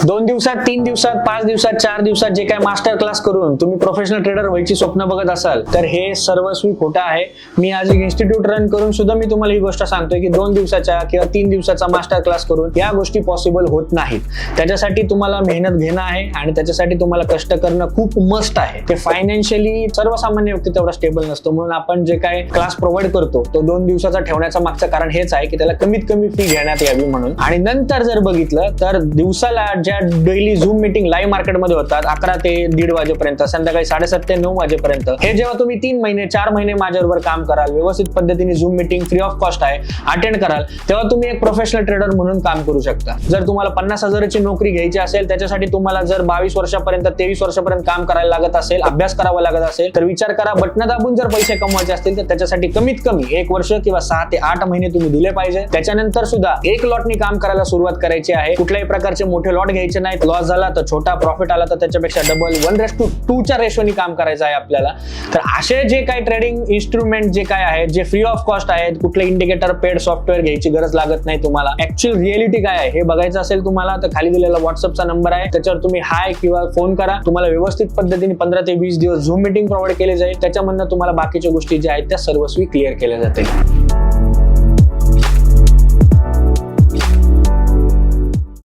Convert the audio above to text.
2 दिवसात, 3 दिवसात, 5 दिवसात, 4 दिवसात जे काय मास्टर क्लास करून तुम्ही प्रोफेशनल ट्रेडर व्हायची स्वप्न बघत असाल तर हे सर्वस्वी खोटं आहे. मी आज एक इन्स्टिट्यूट रन करून सुद्धा मी तुम्हाला ही गोष्ट सांगतोय की 2 दिवसाच्या किंवा 3 दिवसाचा मास्टर क्लास करून या गोष्टी पॉसिबल होत नाहीत. त्याच्यासाठी तुम्हाला मेहनत घेणं आहे आणि त्याच्यासाठी तुम्हाला कष्ट करणं खूप मस्ट आहे. ते फायनान्शियली सर्वसामान्य व्यक्ती तेवढा स्टेबल नसतो, म्हणून आपण जे काय क्लास प्रोव्हाइड करतो तो 2 दिवसाचा ठेवण्याचं मागचं कारण हेच आहे की त्याला कमीत कमी फी घेण्यात यावी म्हणून. आणि नंतर जर बघितलं तर दिवसाला ज्या डेली झूम मीटिंग लाईव्ह मार्केटमध्ये होतात 11 ते 1:30 वाजेपर्यंत, संध्याकाळी 7:30 ते 9 वाजेपर्यंत, हे जेव्हा तुम्ही 3 महिने 4 महिने माझ्याबरोबर काम कराल, व्यवस्थित पद्धतीने zoom meeting free of cost आहे अटेंड कराल, तेव्हा तुम्ही एक प्रोफेशनल ट्रेडर म्हणून काम करू शकता. जर तुम्हाला 50,000ची नोकरी घ्यायची असेल, त्याच्यासाठी तुम्हाला जर 22 वर्षापर्यंत 23 वर्षापर्यंत काम करायला लागत असेल, अभ्यास करावा लागत असेल, तर विचार करा बटन दाबून जर पैसे कमवायचे असतील तर त्याच्यासाठी कमीत कमी 1 वर्ष किंवा 6 ते 8 महिने तुम्ही दिले पाहिजे. त्याच्यानंतर सुद्धा एक लॉटनी काम करायला सुरुवात करायची आहे. कुठल्याही प्रकारचे मोठे लॉट घ्यायचे नाहीत. लॉस झाला तर छोटा, प्रॉफिट आला तर त्याच्यापेक्षा डबल, 1:2 रेशोनी काम करायचं आहे आपल्याला. तर असे जे काही ट्रेडिंग इन्स्ट्रुमेंट जे काय आहेत, जे फ्री ऑफ कॉस्ट आहेत, कुठले इंडिकेटर पेड सॉफ्टवेअर घ्यायची गरज लागत नाही तुम्हाला. ऍक्च्युअल रिअलिटी काय आहे हे बघायचं असेल तुम्हाला तर खाली दिलेला व्हॉट्सअपचा नंबर आहे, त्याच्यावर तुम्ही हाय किंवा फोन करा. तुम्हाला व्यवस्थित पद्धतीने 15 ते 20 दिवस झूम मीटिंग प्रोव्हाइड केली जाईल. त्याच्यामधून तुम्हाला बाकीच्या गोष्टी ज्या आहेत त्या सर्वस्वी क्लिअर केल्या जातील.